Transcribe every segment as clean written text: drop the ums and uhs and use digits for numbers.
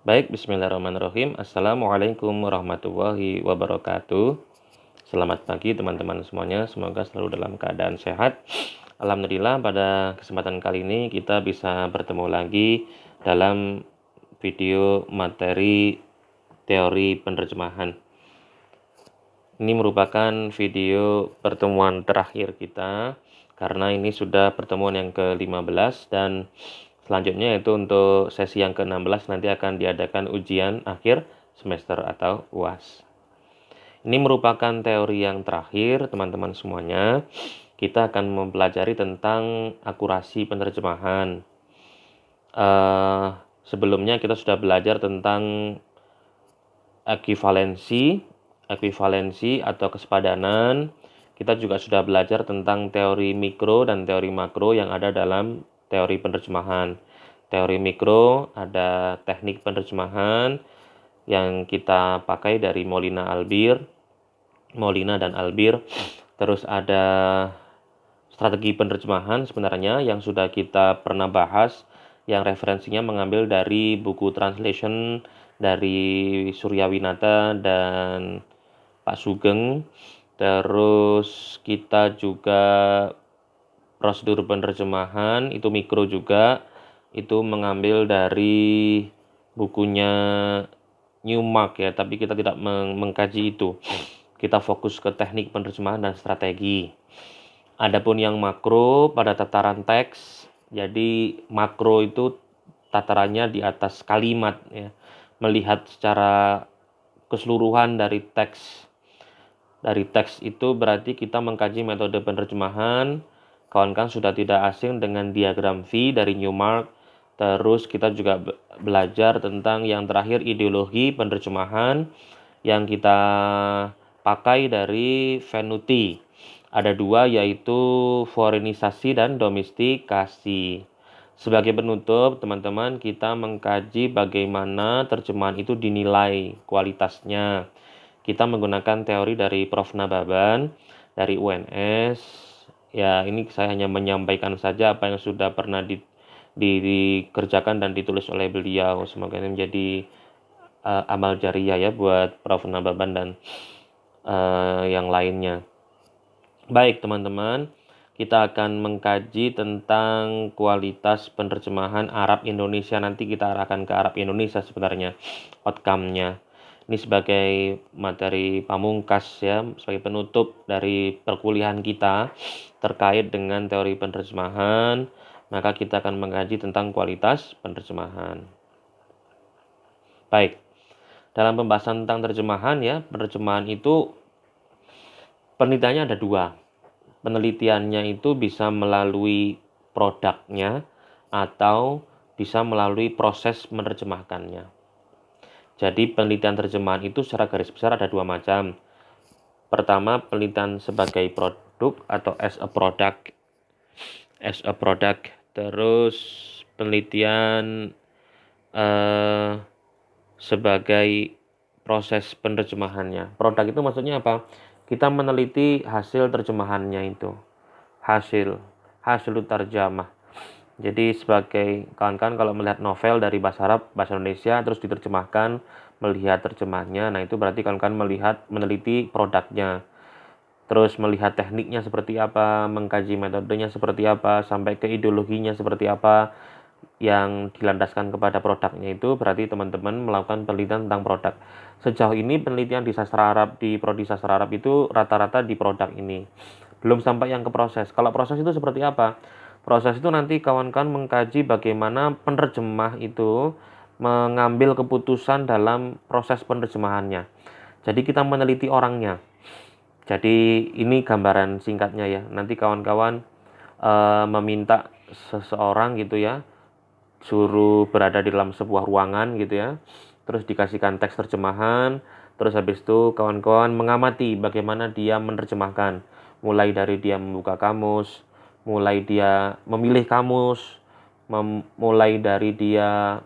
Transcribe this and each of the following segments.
Baik, bismillahirrahmanirrahim. Assalamualaikum warahmatullahi wabarakatuh. Selamat pagi teman-teman semuanya, semoga selalu dalam keadaan sehat. Alhamdulillah pada kesempatan kali ini kita bisa bertemu lagi dalam video materi teori penerjemahan. Ini merupakan video pertemuan terakhir kita karena ini sudah pertemuan yang ke-15 dan selanjutnya itu untuk sesi yang ke-16 nanti akan diadakan ujian akhir semester atau UAS. Ini merupakan teori yang terakhir teman-teman semuanya. Kita akan mempelajari tentang akurasi penerjemahan. Sebelumnya kita sudah belajar tentang ekuivalensi atau kesepadanan. Kita juga sudah belajar tentang teori mikro dan teori makro yang ada dalam teori penerjemahan. Teori mikro ada teknik penerjemahan yang kita pakai dari Molina dan Albir. Terus ada strategi penerjemahan sebenarnya yang sudah kita pernah bahas, yang referensinya mengambil dari buku translation dari Suryawinata dan Pak Sugeng. Terus kita juga prosedur penerjemahan itu mikro juga, itu mengambil dari bukunya Newmark ya, tapi kita tidak mengkaji itu. Kita fokus ke teknik penerjemahan dan strategi. Adapun yang makro pada tataran teks, jadi makro itu tatarannya di atas kalimat ya, melihat secara keseluruhan dari teks. Dari teks itu berarti kita mengkaji metode penerjemahan. Kawan-kawan sudah tidak asing dengan diagram V dari Newmark. Terus kita juga belajar tentang yang terakhir ideologi penerjemahan yang kita pakai dari Venuti. Ada dua, yaitu forenisasi dan domestikasi. Sebagai penutup, teman-teman, kita mengkaji bagaimana terjemahan itu dinilai kualitasnya. Kita menggunakan teori dari Prof. Nababan, dari UNS. Ya, ini saya hanya menyampaikan saja apa yang sudah pernah dikerjakan dan ditulis oleh beliau. Semoga ini menjadi amal jariah ya buat Prof. Nababan dan yang lainnya. Baik teman-teman, kita akan mengkaji tentang kualitas penerjemahan Arab Indonesia. Nanti kita arahkan ke Arab Indonesia sebenarnya outcome-nya. Ini sebagai materi pamungkas ya, sebagai penutup dari perkuliahan kita terkait dengan teori penerjemahan. Maka kita akan mengkaji tentang kualitas penerjemahan. Baik, dalam pembahasan tentang terjemahan ya, penerjemahan itu penelitiannya ada dua. Penelitiannya itu bisa melalui produknya atau bisa melalui proses menerjemahkannya. Jadi penelitian terjemahan itu secara garis besar ada dua macam. Pertama, penelitian sebagai produk atau as a product. Terus penelitian sebagai proses penerjemahannya. Produk itu maksudnya apa? Kita meneliti hasil terjemahannya itu. Hasil terjemah. Jadi sebagai kawan-kawan kalau melihat novel dari bahasa Arab, bahasa Indonesia terus diterjemahkan, melihat terjemahnya, nah itu berarti kawan-kawan meneliti produknya. Terus melihat tekniknya seperti apa, mengkaji metodenya seperti apa, sampai ke ideologinya seperti apa yang dilandaskan kepada produknya, itu berarti teman-teman melakukan penelitian tentang produk. Sejauh ini penelitian di sastra Arab, di prodi sastra Arab itu rata-rata di produk ini. Belum sampai yang ke proses. Kalau proses itu seperti apa? Proses itu nanti kawan-kawan mengkaji bagaimana penerjemah itu mengambil keputusan dalam proses penerjemahannya. Jadi kita meneliti orangnya. Jadi ini gambaran singkatnya ya. Nanti kawan-kawan meminta seseorang gitu ya, suruh berada di dalam sebuah ruangan gitu ya. Terus dikasihkan teks terjemahan. Terus habis itu kawan-kawan mengamati bagaimana dia menerjemahkan. Mulai dari dia membuka kamus, mulai dia memilih kamus, mulai dari dia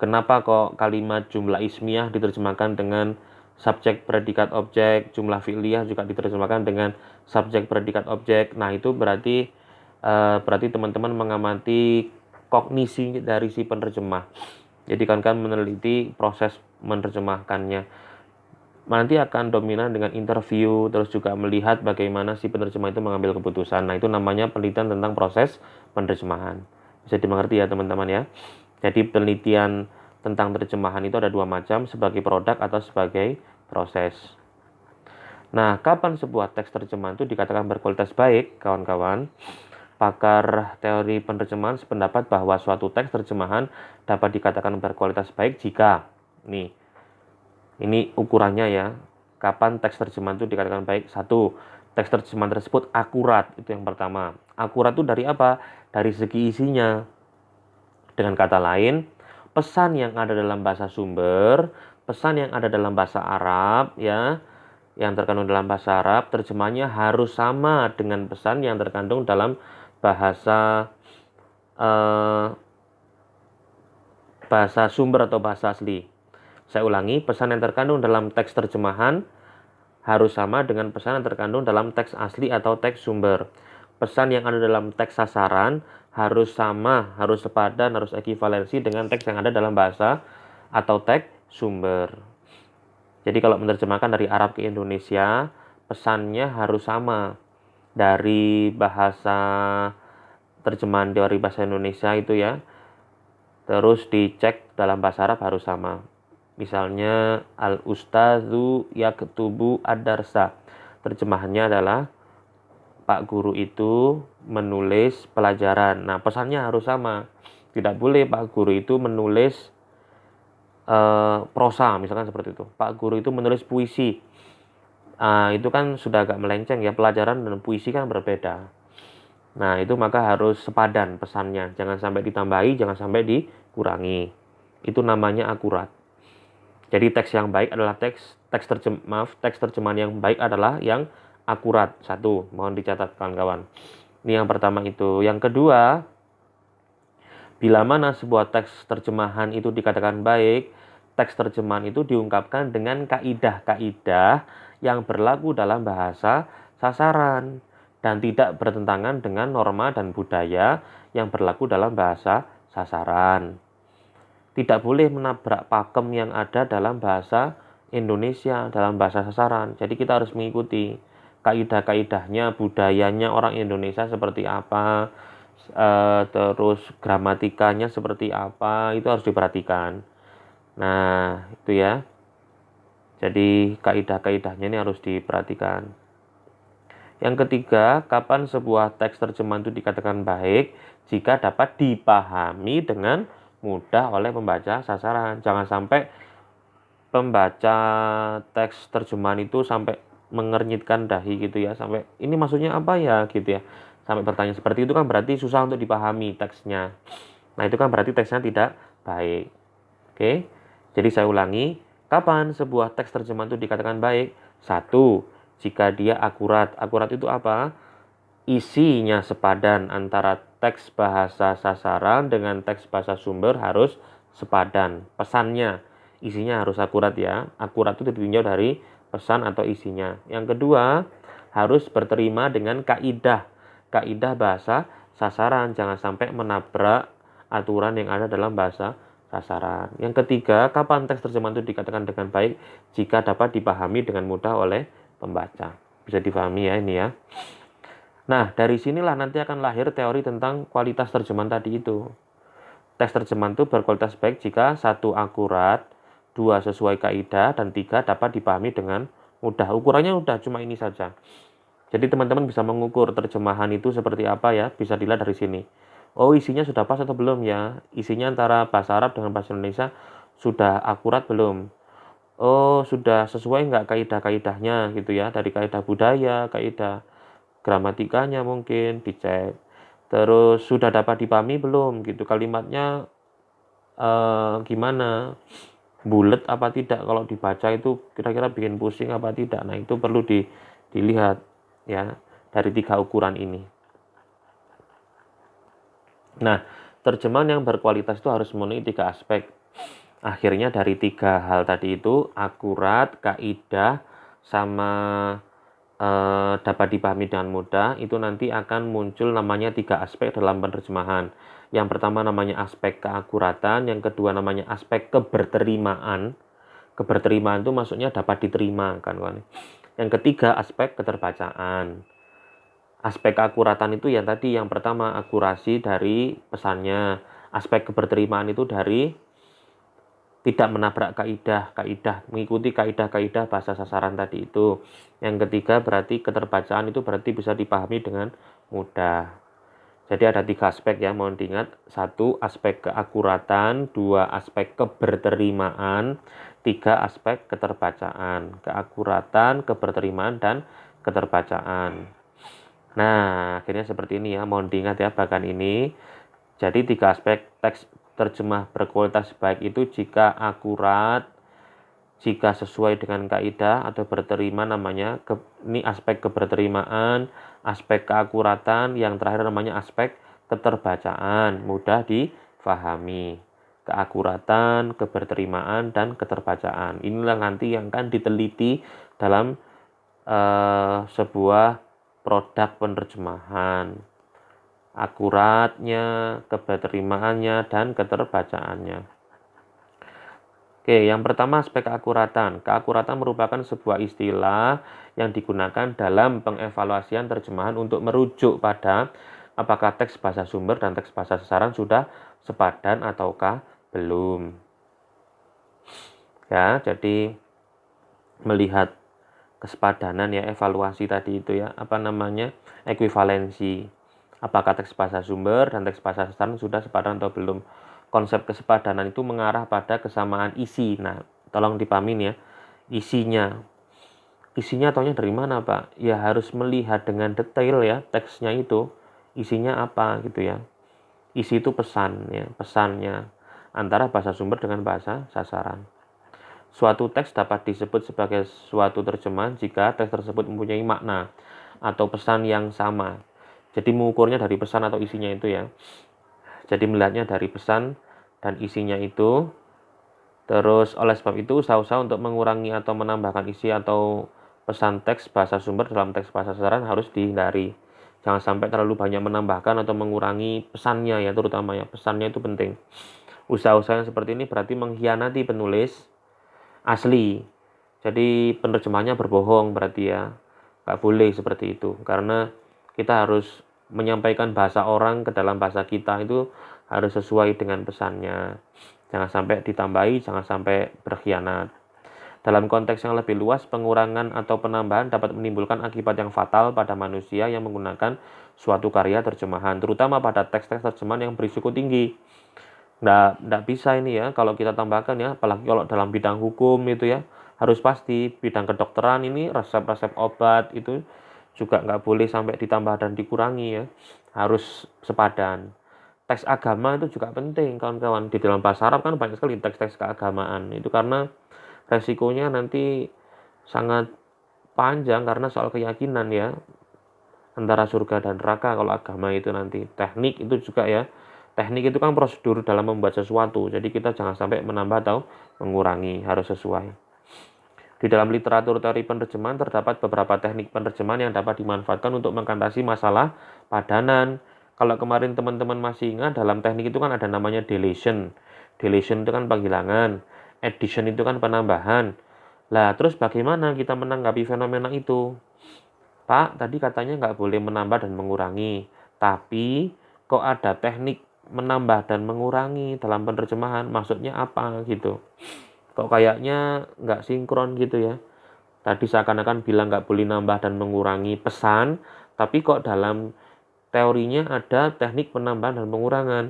kenapa kok kalimat jumlah ismiyah diterjemahkan dengan subjek predikat objek, jumlah fi'liyah juga diterjemahkan dengan subjek predikat objek. Nah, itu berarti teman-teman mengamati kognisi dari si penerjemah. Jadi kawan-kawan meneliti proses menerjemahkannya. Nanti akan dominan dengan interview, terus juga melihat bagaimana si penerjemah itu mengambil keputusan. Nah, itu namanya penelitian tentang proses penerjemahan. Bisa dimengerti ya teman-teman ya. Jadi penelitian tentang terjemahan itu ada dua macam, sebagai produk atau sebagai proses. Nah, kapan sebuah teks terjemahan itu dikatakan berkualitas baik, kawan-kawan? Pakar teori penerjemahan sependapat bahwa suatu teks terjemahan dapat dikatakan berkualitas baik jika, ini ukurannya ya, kapan teks terjemahan itu dikatakan baik. Satu, teks terjemahan tersebut akurat, itu yang pertama. Akurat itu dari apa? Dari segi isinya. Dengan kata lain, pesan yang ada dalam bahasa sumber, pesan yang ada dalam bahasa Arab ya, yang terkandung dalam bahasa Arab, terjemahnya harus sama dengan pesan yang terkandung dalam bahasa bahasa sumber atau bahasa asli. Saya ulangi, pesan yang terkandung dalam teks terjemahan harus sama dengan pesan yang terkandung dalam teks asli atau teks sumber. Pesan yang ada dalam teks sasaran harus sama, harus sepadan, harus ekivalensi dengan teks yang ada dalam bahasa atau teks sumber. Jadi kalau menerjemahkan dari Arab ke Indonesia, pesannya harus sama. Dari bahasa terjemahan teori bahasa Indonesia itu ya, terus dicek dalam bahasa Arab harus sama. Misalnya al-ustadzu yaktubu ad-darsa. Terjemahannya adalah Pak Guru itu menulis pelajaran. Nah, pesannya harus sama. Tidak boleh Pak Guru itu menulis prosa, misalkan seperti itu. Pak Guru itu menulis puisi. Itu kan sudah agak melenceng ya, pelajaran dan puisi kan berbeda. Nah, itu maka harus sepadan pesannya. Jangan sampai ditambahi, jangan sampai dikurangi. Itu namanya akurat. Jadi teks yang baik adalah teks terjemahan yang baik adalah yang akurat. Satu, mohon dicatat kawan-kawan. Ini yang pertama itu. Yang kedua, bila mana sebuah teks terjemahan itu dikatakan baik, teks terjemahan itu diungkapkan dengan kaidah-kaidah yang berlaku dalam bahasa sasaran dan tidak bertentangan dengan norma dan budaya yang berlaku dalam bahasa sasaran. Tidak boleh menabrak pakem yang ada dalam bahasa Indonesia, dalam bahasa sasaran. Jadi kita harus mengikuti kaidah-kaidahnya, budayanya orang Indonesia seperti apa, terus gramatikanya seperti apa, itu harus diperhatikan. Nah, itu ya. Jadi kaidah-kaidahnya ini harus diperhatikan. Yang ketiga, kapan sebuah teks terjemahan itu dikatakan baik? Jika dapat dipahami dengan mudah oleh pembaca sasaran. Jangan sampai pembaca teks terjemahan itu sampai mengernyitkan dahi gitu ya, sampai ini maksudnya apa ya gitu ya, sampai bertanya seperti itu kan berarti susah untuk dipahami teksnya. Nah, itu kan berarti teksnya tidak baik. Oke, jadi saya ulangi, kapan sebuah teks terjemahan itu dikatakan baik? Satu, jika dia akurat. Akurat itu apa? Isinya sepadan antara teks bahasa sasaran dengan teks bahasa sumber harus sepadan. Pesannya, isinya harus akurat ya. Akurat itu ditinjau dari pesan atau isinya. Yang kedua, harus berterima dengan kaidah bahasa sasaran. Jangan sampai menabrak aturan yang ada dalam bahasa sasaran. Yang ketiga, kapan teks terjemahan itu dikatakan dengan baik? Jika dapat dipahami dengan mudah oleh pembaca. Bisa dipahami ya ini ya. Nah, dari sinilah nanti akan lahir teori tentang kualitas terjemahan tadi itu. Teks terjemahan itu berkualitas baik jika satu akurat, dua sesuai kaidah, dan tiga dapat dipahami dengan mudah. Ukurannya udah cuma ini saja. Jadi teman-teman bisa mengukur terjemahan itu seperti apa ya, bisa dilihat dari sini. Oh, isinya sudah pas atau belum ya? Isinya antara bahasa Arab dengan bahasa Indonesia sudah akurat belum? Oh, sudah sesuai nggak kaidah-kaidahnya gitu ya, dari kaidah budaya, kaidah gramatikanya mungkin dicek. Terus sudah dapat dipahami belum gitu, kalimatnya gimana, bulat apa tidak, kalau dibaca itu kira-kira bikin pusing apa tidak. Nah, itu perlu dilihat ya dari tiga ukuran ini. Nah, terjemahan yang berkualitas itu harus memenuhi tiga aspek. Akhirnya dari tiga hal tadi itu, akurat, kaidah, sama dapat dipahami dengan mudah, itu nanti akan muncul namanya tiga aspek dalam penerjemahan. Yang pertama namanya aspek keakuratan, yang kedua namanya aspek keberterimaan. Keberterimaan itu maksudnya dapat diterima kan. Yang ketiga aspek keterbacaan. Aspek keakuratan itu yang tadi, yang pertama akurasi dari pesannya. Aspek keberterimaan itu dari tidak menabrak kaidah, mengikuti kaidah-kaidah bahasa sasaran tadi itu. Yang ketiga berarti keterbacaan itu berarti bisa dipahami dengan mudah. Jadi ada 3 aspek ya, mohon diingat. 1 aspek keakuratan, 2 aspek keberterimaan, 3 aspek keterbacaan. Keakuratan, keberterimaan, dan keterbacaan. Nah, akhirnya seperti ini ya, mohon diingat ya bagian ini. Jadi 3 aspek teks terjemah berkualitas baik itu jika akurat, jika sesuai dengan kaidah atau berterima namanya ini aspek keberterimaan, aspek keakuratan, yang terakhir namanya aspek keterbacaan, mudah difahami. Keakuratan, keberterimaan, dan keterbacaan. Inilah nanti yang akan diteliti dalam sebuah produk penerjemahan. Akuratnya, keberterimaannya, dan keterbacaannya. Oke, yang pertama aspek keakuratan. Keakuratan merupakan sebuah istilah yang digunakan dalam pengevaluasian terjemahan untuk merujuk pada apakah teks bahasa sumber dan teks bahasa sasaran sudah sepadan ataukah belum. Ya, jadi melihat kesepadanan ya, evaluasi tadi itu ya, ekuivalensi. Apakah teks bahasa sumber dan teks bahasa sasaran sudah sepadan atau belum. Konsep kesepadanan itu mengarah pada kesamaan isi. Nah, tolong dipahamin ya, isinya. Isinya taunya dari mana, Pak? Ya harus melihat dengan detail ya, teksnya itu isinya apa gitu ya. Isi itu pesan ya, pesannya antara bahasa sumber dengan bahasa sasaran. Suatu teks dapat disebut sebagai suatu terjemahan jika teks tersebut mempunyai makna atau pesan yang sama. Jadi mengukurnya dari pesan atau isinya itu ya. Jadi melihatnya dari pesan dan isinya itu. Terus oleh sebab itu usaha-usaha untuk mengurangi atau menambahkan isi atau pesan teks bahasa sumber dalam teks bahasa sasaran harus dihindari. Jangan sampai terlalu banyak menambahkan atau mengurangi pesannya ya, terutama ya pesannya itu penting. Usaha-usaha yang seperti ini berarti mengkhianati penulis asli. Jadi penerjemahnya berbohong berarti ya. Nggak boleh seperti itu. Karena kita harus menyampaikan bahasa orang ke dalam bahasa kita itu harus sesuai dengan pesannya. Jangan sampai ditambahi, jangan sampai berkhianat. Dalam konteks yang lebih luas, pengurangan atau penambahan dapat menimbulkan akibat yang fatal pada manusia yang menggunakan suatu karya terjemahan, terutama pada teks-teks terjemahan yang berisiko tinggi. Nggak bisa ini ya, kalau kita tambahkan ya, apalagi kalau dalam bidang hukum itu ya, harus pasti. Bidang kedokteran ini, resep-resep obat itu juga nggak boleh sampai ditambah dan dikurangi ya, harus sepadan. Teks agama itu juga penting kawan-kawan. Di dalam bahasa Arab kan banyak sekali teks-teks keagamaan. Itu karena resikonya nanti sangat panjang karena soal keyakinan ya. Antara surga dan neraka kalau agama itu nanti. Teknik itu juga ya. Teknik itu kan prosedur dalam membuat sesuatu. Jadi kita jangan sampai menambah atau mengurangi, harus sesuai. Di dalam literatur teori penerjemahan terdapat beberapa teknik penerjemahan yang dapat dimanfaatkan untuk mengatasi masalah padanan. Kalau kemarin teman-teman masih ingat, dalam teknik itu kan ada namanya deletion. Deletion itu kan penghilangan. Addition itu kan penambahan. Lah, terus bagaimana kita menanggapi fenomena itu? Pak, tadi katanya nggak boleh menambah dan mengurangi. Tapi, kok ada teknik menambah dan mengurangi dalam penerjemahan? Maksudnya apa gitu? Kok kayaknya nggak sinkron gitu ya. Tadi seakan-akan bilang nggak boleh nambah dan mengurangi pesan, tapi kok dalam teorinya ada teknik penambahan dan pengurangan.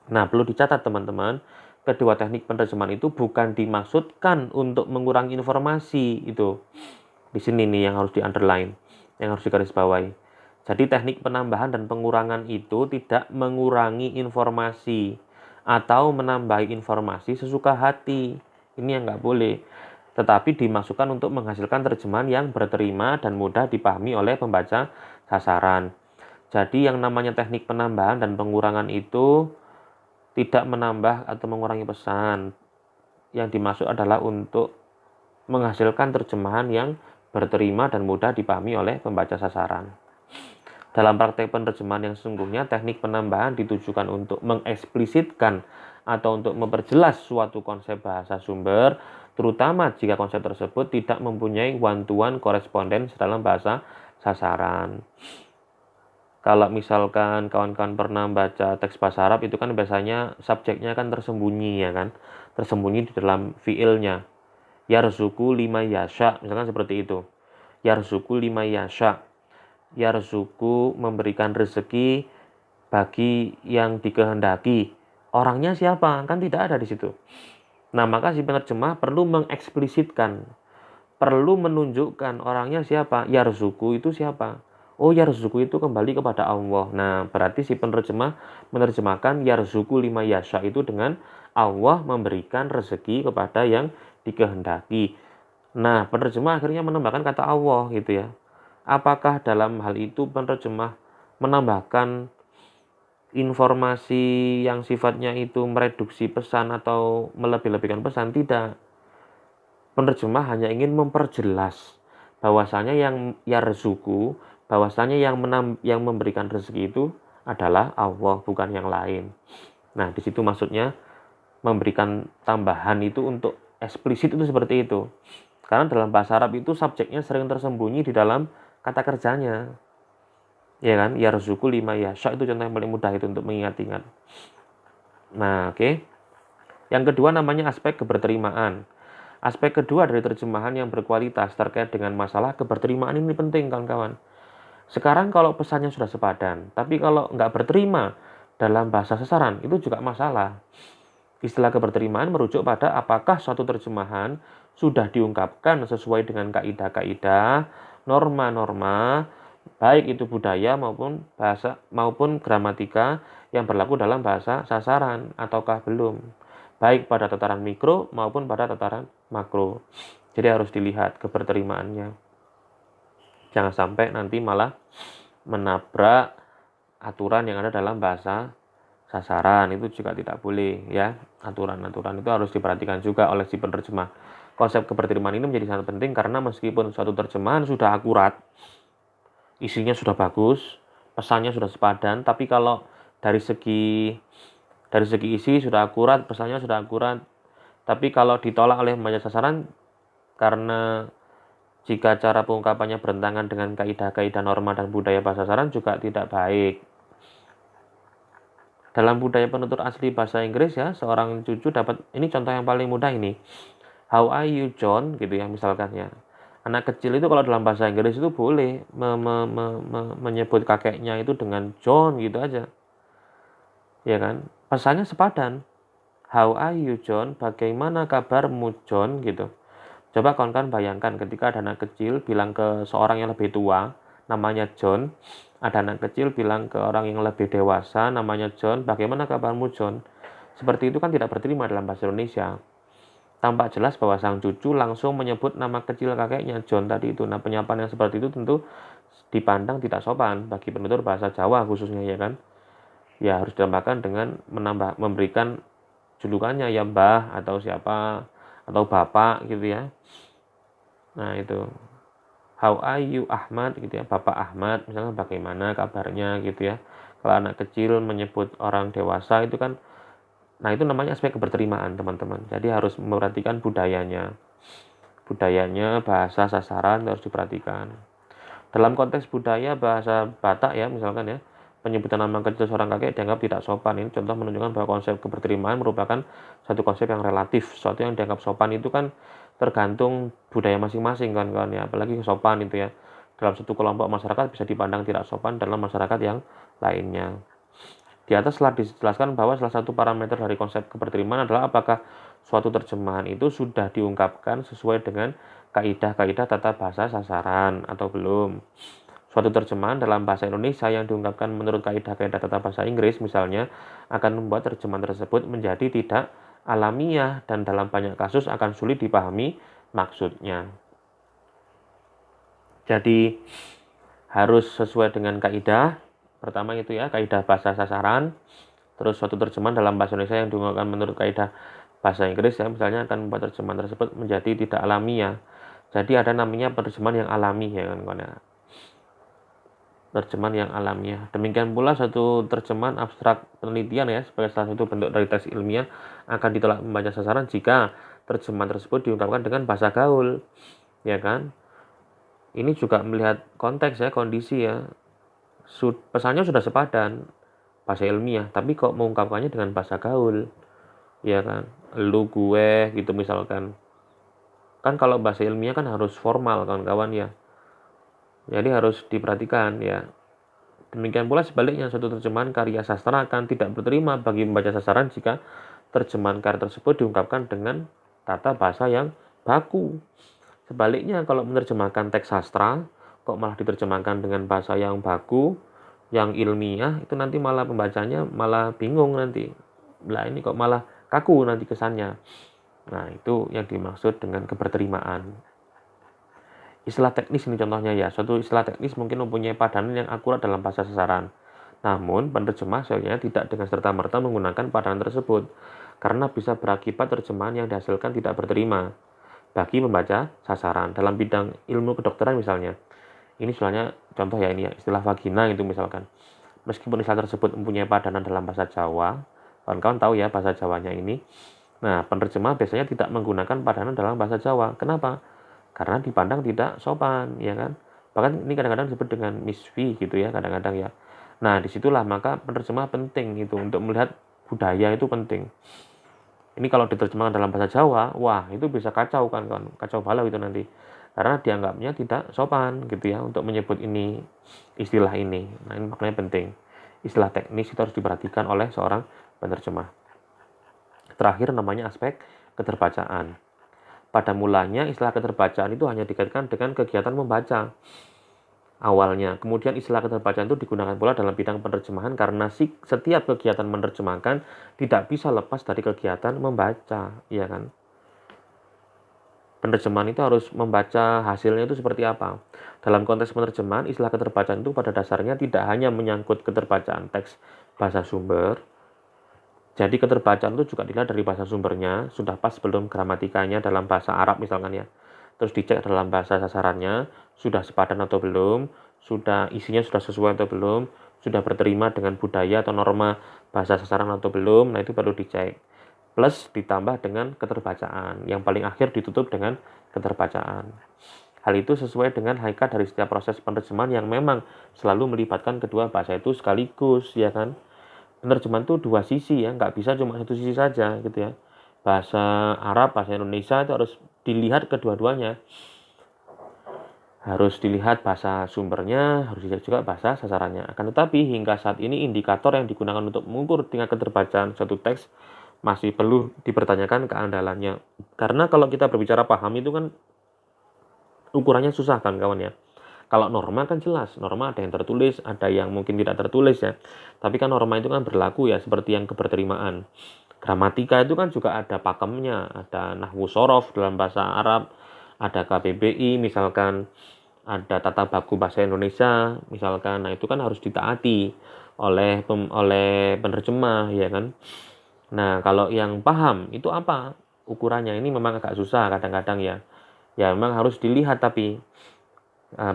Nah, perlu dicatat teman-teman, kedua teknik penerjemahan itu bukan dimaksudkan untuk mengurangi informasi itu. Di sini nih yang harus di-underline, yang harus digarisbawahi. Jadi teknik penambahan dan pengurangan itu tidak mengurangi informasi atau menambahi informasi sesuka hati. Ini yang nggak boleh. Tetapi dimasukkan untuk menghasilkan terjemahan yang berterima dan mudah dipahami oleh pembaca sasaran. Jadi yang namanya teknik penambahan dan pengurangan itu tidak menambah atau mengurangi pesan. Yang dimaksud adalah untuk menghasilkan terjemahan yang berterima dan mudah dipahami oleh pembaca sasaran. Dalam praktek penerjemahan yang sesungguhnya, teknik penambahan ditujukan untuk mengeksplisitkan atau untuk memperjelas suatu konsep bahasa sumber, terutama jika konsep tersebut tidak mempunyai one-to-one koresponden dalam bahasa sasaran. Kalau misalkan kawan-kawan pernah baca teks bahasa Arab, itu kan biasanya subjeknya kan tersembunyi, ya kan, tersembunyi di dalam fiilnya. Yarzuku lima yasha, misalkan seperti itu. Yarzuku lima yasha. Yarzuku memberikan rezeki bagi yang dikehendaki. Orangnya siapa? Kan tidak ada di situ. Nah, maka si penerjemah perlu mengeksplisitkan, perlu menunjukkan orangnya siapa. Yarzuku itu siapa? Oh, yarzuku itu kembali kepada Allah. Nah, berarti si penerjemah menerjemahkan yarzuku lima yasha itu dengan Allah memberikan rezeki kepada yang dikehendaki. Nah, penerjemah akhirnya menambahkan kata Allah gitu ya. Apakah dalam hal itu penerjemah menambahkan informasi yang sifatnya itu mereduksi pesan atau melebih-lebihkan pesan? Tidak. Penerjemah hanya ingin memperjelas bahwasanya yang yarzuku, bahwasanya yang memberikan rezeki itu adalah Allah, bukan yang lain. Nah, di situ maksudnya memberikan tambahan itu untuk eksplisit itu seperti itu. Karena dalam bahasa Arab itu subjeknya sering tersembunyi di dalam kata kerjanya. Ya kan? Yarzuku lima yasha itu contoh yang paling mudah itu untuk mengingat-ingat. Nah, oke. Yang kedua namanya aspek keberterimaan. Aspek kedua dari terjemahan yang berkualitas terkait dengan masalah keberterimaan ini penting, kawan-kawan. Sekarang kalau pesannya sudah sepadan, tapi kalau nggak berterima dalam bahasa sasaran, itu juga masalah. Istilah keberterimaan merujuk pada apakah suatu terjemahan sudah diungkapkan sesuai dengan kaidah-kaidah, norma-norma, baik itu budaya maupun bahasa maupun gramatika yang berlaku dalam bahasa sasaran ataukah belum, baik pada tataran mikro maupun pada tataran makro. Jadi harus dilihat keberterimaannya. Jangan sampai nanti malah menabrak aturan yang ada dalam bahasa sasaran, itu juga tidak boleh ya. Aturan-aturan itu harus diperhatikan juga oleh si penerjemah. Konsep keberterimaan ini menjadi sangat penting karena meskipun suatu terjemahan sudah akurat, isinya sudah bagus, pesannya sudah sepadan, tapi kalau dari segi isi sudah akurat, pesannya sudah akurat, tapi kalau ditolak oleh pembaca sasaran karena jika cara pengungkapannya bertentangan dengan kaidah-kaidah norma dan budaya bahasa sasaran juga tidak baik. Dalam budaya penutur asli bahasa Inggris ya, seorang cucu dapat, ini contoh yang paling mudah ini. How are you John? Gitu ya misalkan ya. Anak kecil itu kalau dalam bahasa Inggris itu boleh menyebut kakeknya itu dengan John gitu aja. Ya kan? Pesannya sepadan. How are you John? Bagaimana kabarmu John? Gitu. Coba kawan-kawan bayangkan ketika ada anak kecil bilang ke seorang yang lebih tua, namanya John. Ada anak kecil bilang ke orang yang lebih dewasa, namanya John, bagaimana kabarmu John? Seperti itu kan tidak berterima dalam bahasa Indonesia. Tampak jelas bahwa sang cucu langsung menyebut nama kecil kakeknya John tadi itu. Nah, penyapaan yang seperti itu tentu dipandang tidak sopan bagi penutur bahasa Jawa khususnya ya kan. Ya harus ditambahkan dengan memberikan julukannya ya Mbah atau siapa atau Bapak gitu ya. Nah, itu. How are you Ahmad gitu ya, Bapak Ahmad misalnya bagaimana kabarnya gitu ya. Kalau anak kecil menyebut orang dewasa itu kan, nah itu namanya aspek keberterimaan teman-teman. Jadi harus memperhatikan budayanya, bahasa sasaran harus diperhatikan. Dalam konteks budaya bahasa Batak ya misalkan ya, penyebutan nama kecil seorang kakek dianggap tidak sopan. Ini contoh menunjukkan bahwa konsep keberterimaan merupakan satu konsep yang relatif. Sesuatu yang dianggap sopan itu kan tergantung budaya masing-masing kan ya, apalagi sopan itu ya. Dalam satu kelompok masyarakat bisa dipandang tidak sopan dalam masyarakat yang lainnya. Di atas telah dijelaskan bahwa salah satu parameter dari konsep keberterimaan adalah apakah suatu terjemahan itu sudah diungkapkan sesuai dengan kaidah-kaidah tata bahasa sasaran atau belum. Suatu terjemahan dalam bahasa Indonesia yang diungkapkan menurut kaidah-kaidah tata bahasa Inggris misalnya akan membuat terjemahan tersebut menjadi tidak alamiah dan dalam banyak kasus akan sulit dipahami maksudnya. Jadi harus sesuai dengan kaidah. Pertama itu ya, kaidah bahasa sasaran. Terus suatu terjemahan dalam bahasa Indonesia yang diungkapkan menurut kaidah bahasa Inggris ya, misalnya akan membuat terjemahan tersebut menjadi tidak alamiah. Jadi ada namanya penerjemahan yang alami ya kan. terjemahan yang alamiah. Demikian pula satu terjemahan abstrak penelitian ya sebagai salah satu bentuk dari teks ilmiah akan ditolak membaca sasaran jika terjemahan tersebut diungkapkan dengan bahasa gaul, ya kan? Ini juga melihat konteks ya, kondisi ya. Pesannya sudah sepadan bahasa ilmiah, tapi kok mengungkapkannya dengan bahasa gaul, ya kan? Lu, gue, gitu misalkan. Kan kalau bahasa ilmiah kan harus formal kawan-kawan ya. Jadi harus diperhatikan ya. Demikian pula sebaliknya, suatu terjemahan karya sastra akan tidak berterima bagi pembaca sasaran jika terjemahan karya tersebut diungkapkan dengan tata bahasa yang baku. Sebaliknya, kalau menerjemahkan teks sastra, kok malah diterjemahkan dengan bahasa yang baku, yang ilmiah, itu nanti malah pembacanya malah bingung nanti. Lah ini kok malah kaku nanti kesannya. Nah, itu yang dimaksud dengan keberterimaan. Istilah teknis ini contohnya ya, suatu istilah teknis mungkin mempunyai padanan yang akurat dalam bahasa sasaran. Namun, penerjemah seyogyanya tidak dengan serta-merta menggunakan padanan tersebut, karena bisa berakibat terjemahan yang dihasilkan tidak berterima bagi pembaca sasaran. Dalam bidang ilmu kedokteran misalnya, ini sebenarnya contoh ya ini ya, istilah vagina itu misalkan. Meskipun istilah tersebut mempunyai padanan dalam bahasa Jawa, kawan-kawan tahu ya bahasa Jawanya ini. Nah, penerjemah biasanya tidak menggunakan padanan dalam bahasa Jawa. Kenapa? Karena dipandang tidak sopan, ya kan? Bahkan ini kadang-kadang disebut dengan misfi gitu ya, kadang-kadang ya. Nah, disitulah maka penerjemah penting itu untuk melihat budaya itu penting. Ini kalau diterjemahkan dalam bahasa Jawa, wah itu bisa kacau kan, kacau balau itu nanti. Karena dianggapnya tidak sopan gitu ya untuk menyebut ini istilah ini. Nah, ini makanya penting. Istilah teknis itu harus diperhatikan oleh seorang penerjemah. Terakhir namanya aspek keterbacaan. Pada mulanya istilah keterbacaan itu hanya dikaitkan dengan kegiatan membaca awalnya. Kemudian istilah keterbacaan itu digunakan pula dalam bidang penerjemahan karena setiap kegiatan menerjemahkan tidak bisa lepas dari kegiatan membaca, ya kan? Penerjemahan itu harus membaca hasilnya itu seperti apa. Dalam konteks penerjemahan, istilah keterbacaan itu pada dasarnya tidak hanya menyangkut keterbacaan teks bahasa sumber. Jadi keterbacaan itu juga dilihat dari bahasa sumbernya, sudah pas belum gramatikanya dalam bahasa Arab misalkan ya. Terus dicek dalam bahasa sasarannya, sudah sepadan atau belum, isinya sudah sesuai atau belum, sudah berterima dengan budaya atau norma bahasa sasaran atau belum, nah itu perlu dicek. Plus ditambah dengan keterbacaan, yang paling akhir ditutup dengan keterbacaan. Hal itu sesuai dengan hakikat dari setiap proses penerjemahan yang memang selalu melibatkan kedua bahasa itu sekaligus, ya kan? Penerjemahan itu dua sisi ya, nggak bisa cuma satu sisi saja gitu ya. Bahasa Arab, bahasa Indonesia itu harus dilihat kedua-duanya. Harus dilihat bahasa sumbernya, harus dilihat juga bahasa sasarannya. Akan tetapi hingga saat ini indikator yang digunakan untuk mengukur tingkat keterbacaan suatu teks masih perlu dipertanyakan keandalannya. Karena kalau kita berbicara paham itu kan ukurannya susah kan kawan ya. Kalau norma kan jelas, norma ada yang tertulis, ada yang mungkin tidak tertulis ya. Tapi kan norma itu kan berlaku ya, seperti yang keberterimaan. Gramatika itu kan juga ada pakemnya, ada nahwu sorof dalam bahasa Arab, ada KBBI misalkan, ada tata baku bahasa Indonesia misalkan. Nah itu kan harus ditaati oleh penerjemah ya kan. Nah kalau yang paham itu apa ukurannya, ini memang agak susah kadang-kadang ya. Ya memang harus dilihat tapi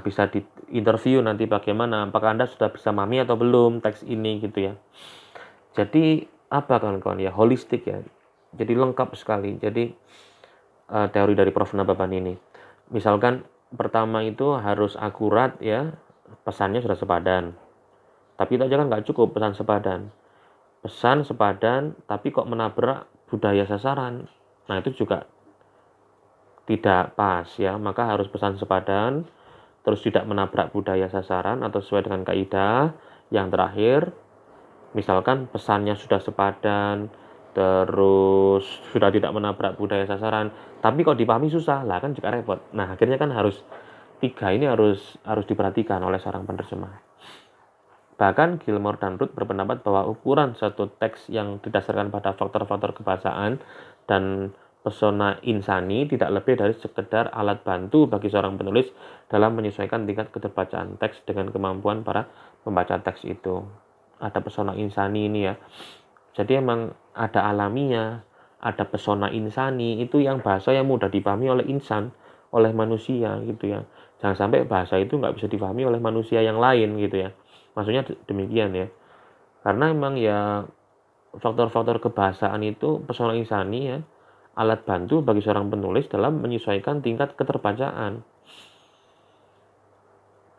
bisa diinterview nanti bagaimana, apakah Anda sudah bisa memahami atau belum teks ini gitu ya. Jadi apa kawan-kawan ya, holistik ya. Jadi lengkap sekali. Jadi teori dari Prof. Nababan ini. Misalkan pertama itu harus akurat ya, pesannya sudah sepadan. Tapi itu aja kan nggak cukup pesan sepadan. Pesan sepadan tapi kok menabrak budaya sasaran. Nah itu juga tidak pas ya, maka harus pesan sepadan, terus tidak menabrak budaya sasaran atau sesuai dengan kaidah. Yang terakhir, misalkan pesannya sudah sepadan, terus sudah tidak menabrak budaya sasaran, tapi kok dipahami susah, lah kan juga repot. Nah, akhirnya kan harus tiga ini harus diperhatikan oleh seorang penerjemah. Bahkan Gilmore dan Root berpendapat bahwa ukuran suatu teks yang didasarkan pada faktor-faktor kebahasaan dan pesona insani tidak lebih dari sekedar alat bantu bagi seorang penulis dalam menyesuaikan tingkat keterbacaan teks dengan kemampuan para pembaca teks itu. Ada pesona insani ini ya. Jadi emang ada alaminya, ada pesona insani itu yang bahasa yang mudah dipahami oleh insan, oleh manusia gitu ya. Jangan sampai bahasa itu nggak bisa dipahami oleh manusia yang lain gitu ya. Maksudnya demikian ya. Karena memang ya faktor-faktor kebahasaan itu personal insani ya, alat bantu bagi seorang penulis dalam menyesuaikan tingkat keterbacaan.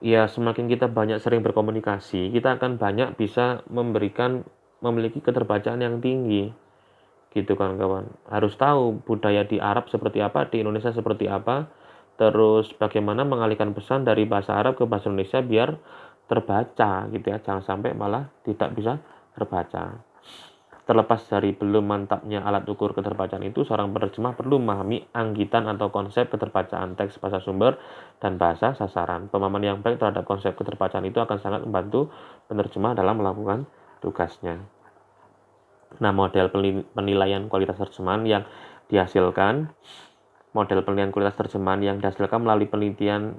Ya semakin kita banyak sering berkomunikasi, kita akan banyak bisa memiliki keterbacaan yang tinggi. Gitu kawan-kawan. Harus tahu budaya di Arab seperti apa, di Indonesia seperti apa, terus bagaimana mengalihkan pesan dari bahasa Arab ke bahasa Indonesia biar terbaca gitu ya, jangan sampai malah tidak bisa terbaca. Terlepas dari belum mantapnya alat ukur keterbacaan itu, seorang penerjemah perlu memahami anggitan atau konsep keterbacaan teks bahasa sumber dan bahasa sasaran. Pemahaman yang baik terhadap konsep keterbacaan itu akan sangat membantu penerjemah dalam melakukan tugasnya. Nah, model penilaian kualitas terjemahan yang dihasilkan melalui penelitian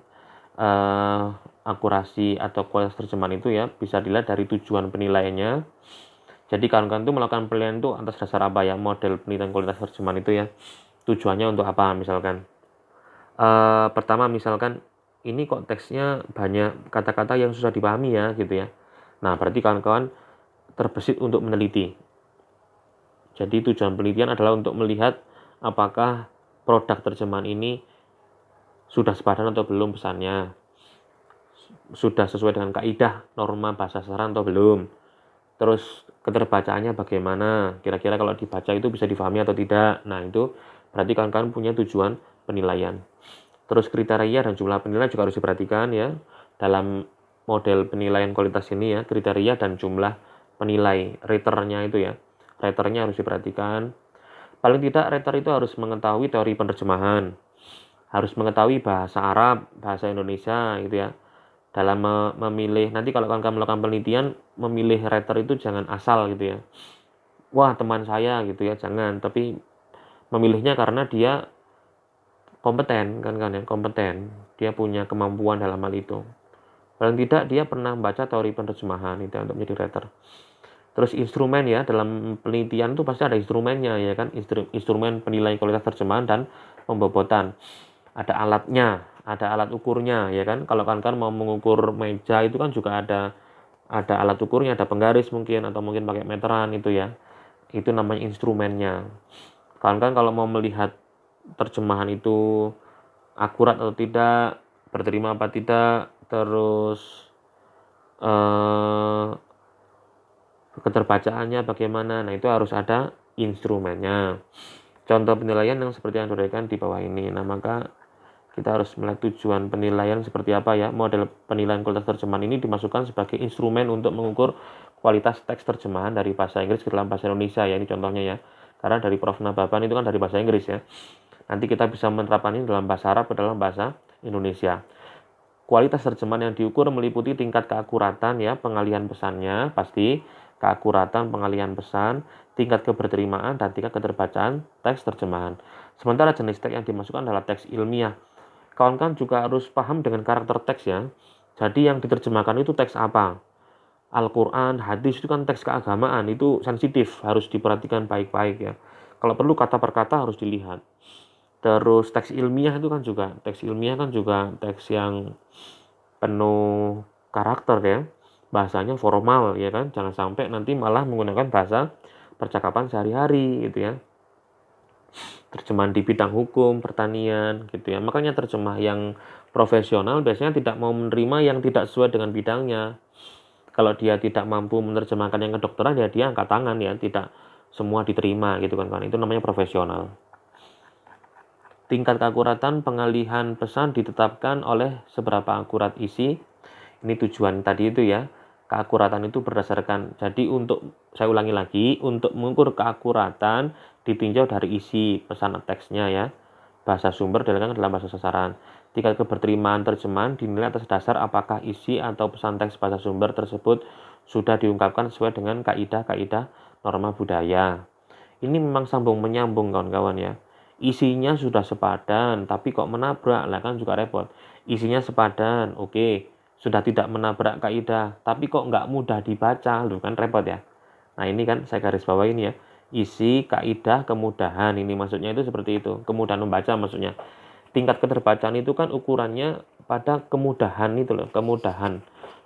akurasi atau kualitas terjemahan itu ya bisa dilihat dari tujuan penilaiannya. Jadi kawan-kawan itu melakukan penilaian itu atas dasar apa ya, model penelitian kualitas terjemahan itu ya, tujuannya untuk apa misalkan. Pertama misalkan ini kok teksnya banyak kata-kata yang susah dipahami ya gitu ya. Nah berarti kawan-kawan terbesit untuk meneliti. Jadi tujuan penelitian adalah untuk melihat apakah produk terjemahan ini sudah sepadan atau belum pesannya, sudah sesuai dengan kaidah norma bahasa sasaran atau belum, terus keterbacaannya bagaimana, kira-kira kalau dibaca itu bisa difahami atau tidak. Nah itu berarti kawan-kawan punya tujuan penilaian. Terus kriteria dan jumlah penilaian juga harus diperhatikan ya dalam model penilaian kualitas ini ya, kriteria dan jumlah penilai, raternya itu ya, raternya harus diperhatikan. Paling tidak rater itu harus mengetahui teori penerjemahan, harus mengetahui bahasa Arab, bahasa Indonesia gitu ya. Dalam memilih, nanti kalau kawan-kawan melakukan penelitian, memilih rater itu jangan asal gitu ya. Wah teman saya gitu ya, jangan. Tapi memilihnya karena dia kompeten kan ya, kompeten. Dia punya kemampuan dalam hal itu. Paling tidak dia pernah membaca teori penerjemahan itu untuk menjadi rater. Terus instrumen ya, dalam penelitian itu pasti ada instrumennya ya kan, instrumen penilaian kualitas terjemahan dan pembobotan. Ada alatnya, ada alat ukurnya ya kan. Kalau kan mau mengukur meja itu kan juga ada alat ukurnya, ada penggaris mungkin atau mungkin pakai meteran itu ya. Itu namanya instrumennya. Kan kalau mau melihat terjemahan itu akurat atau tidak, berterima apa tidak, terus keterbacaannya bagaimana. Nah, itu harus ada instrumennya. Contoh penilaian yang seperti yang diberikan di bawah ini. Nah, maka kita harus melihat tujuan penilaian seperti apa ya. Model penilaian kualitas terjemahan ini dimasukkan sebagai instrumen untuk mengukur kualitas teks terjemahan dari bahasa Inggris ke dalam bahasa Indonesia ya. Ini contohnya ya. Karena dari Prof. Nababan itu kan dari bahasa Inggris ya. Nanti kita bisa menerapkan ini dalam bahasa Arab ke dalam bahasa Indonesia. Kualitas terjemahan yang diukur meliputi tingkat keakuratan ya, pengalihan pesannya pasti, keakuratan pengalihan pesan, tingkat keberterimaan, dan tingkat keterbacaan teks terjemahan. Sementara jenis teks yang dimasukkan adalah teks ilmiah. Kawan-kawan juga harus paham dengan karakter teks ya. Jadi yang diterjemahkan itu teks apa? Al-Quran, hadis itu kan teks keagamaan, itu sensitif, harus diperhatikan baik-baik ya. Kalau perlu kata per kata harus dilihat. Terus teks ilmiah itu kan juga, teks yang penuh karakter ya. Bahasanya formal ya kan, jangan sampai nanti malah menggunakan bahasa percakapan sehari-hari gitu ya. Terjemahan di bidang hukum, pertanian gitu ya. Makanya terjemah yang profesional biasanya tidak mau menerima yang tidak sesuai dengan bidangnya. Kalau dia tidak mampu menerjemahkan yang kedokteran ya dia angkat tangan ya, tidak semua diterima gitu kan. Itu namanya profesional. Tingkat keakuratan pengalihan pesan ditetapkan oleh seberapa akurat isi. Ini tujuan tadi itu ya. Keakuratan itu berdasarkan, jadi saya ulangi lagi, untuk mengukur keakuratan ditinjau dari isi pesan teksnya ya. Bahasa sumber diletakkan dalam bahasa sasaran. Tingkat keberterimaan terjemahan dinilai atas dasar apakah isi atau pesan teks bahasa sumber tersebut sudah diungkapkan sesuai dengan kaidah-kaidah norma budaya. Ini memang sambung menyambung kawan-kawan ya. Isinya sudah sepadan, tapi kok menabrak, lah kan juga repot. Isinya sepadan, oke, sudah tidak menabrak kaidah, tapi kok nggak mudah dibaca, loh kan repot ya. Nah ini kan saya garis bawah ini ya, isi, kaidah, kemudahan, ini maksudnya itu seperti itu, kemudahan membaca maksudnya. Tingkat keterbacaan itu kan ukurannya pada kemudahan itu loh, kemudahan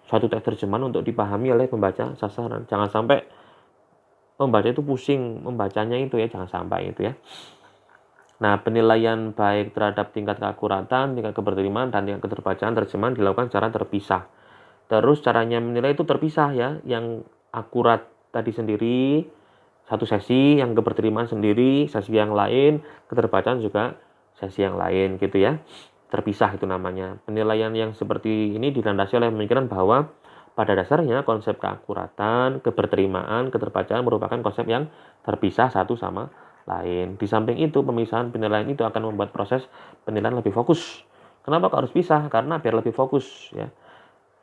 suatu teks terjemahan untuk dipahami oleh pembaca sasaran. Jangan sampai pembaca itu pusing membacanya itu ya, jangan sampai itu ya. Nah, penilaian baik terhadap tingkat keakuratan, tingkat keberterimaan, dan tingkat keterbacaan terjemahan dilakukan secara terpisah. Terus caranya menilai itu terpisah ya, yang akurat tadi sendiri satu sesi, yang keberterimaan sendiri sesi yang lain, keterbacaan juga sesi yang lain gitu ya. Terpisah itu namanya. Penilaian yang seperti ini dilandasi oleh pemikiran bahwa pada dasarnya konsep keakuratan, keberterimaan, keterbacaan merupakan konsep yang terpisah satu sama lain. Di samping itu, pemisahan penilaian itu akan membuat proses penilaian lebih fokus. Kenapa kok harus pisah? Karena biar lebih fokus ya.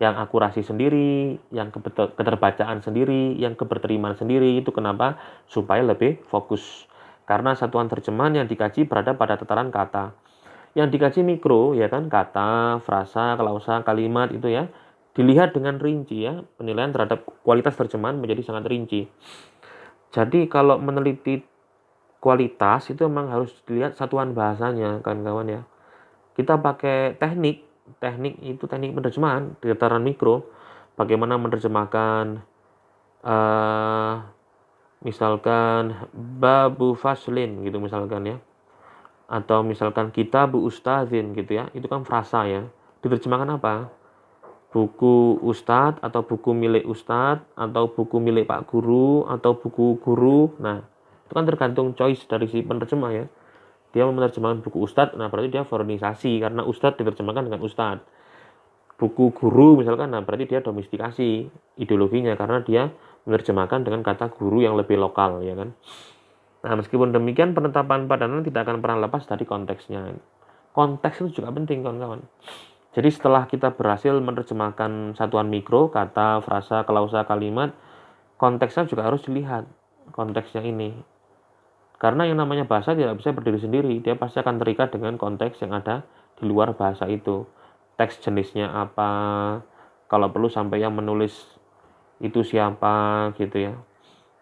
Yang akurasi sendiri, yang keterbacaan sendiri, yang keberterimaan sendiri, itu kenapa? Supaya lebih fokus. Karena satuan terjemahan yang dikaji berada pada tataran kata. Yang dikaji mikro ya kan, kata, frasa, klausa, kalimat itu ya. Dilihat dengan rinci ya. Penilaian terhadap kualitas terjemahan menjadi sangat rinci. Jadi kalau meneliti kualitas itu memang harus dilihat satuan bahasanya kan kawan ya. Kita pakai teknik itu teknik penerjemahan di tataran mikro, bagaimana menerjemahkan misalkan babu faslin gitu misalkan ya, atau misalkan kitabu ustadzin gitu ya, itu kan frasa ya, diterjemahkan apa, buku ustadz atau buku milik ustadz atau buku milik pak guru atau buku guru. Nah itu kan tergantung choice dari si penerjemah ya. Dia menerjemahkan buku ustadz, nah berarti dia forenisasi karena ustadz diterjemahkan dengan ustadz. Buku guru misalkan, nah berarti dia domestikasi ideologinya karena dia menerjemahkan dengan kata guru yang lebih lokal ya kan. Nah meskipun demikian, penetapan padanan tidak akan pernah lepas dari konteksnya. Konteks itu juga penting kawan-kawan. Jadi setelah kita berhasil menerjemahkan satuan mikro, kata, frasa, klausa, kalimat, konteksnya juga harus dilihat konteksnya ini. Karena yang namanya bahasa tidak bisa berdiri sendiri, dia pasti akan terikat dengan konteks yang ada di luar bahasa itu. Teks jenisnya apa, kalau perlu sampai yang menulis itu siapa gitu ya.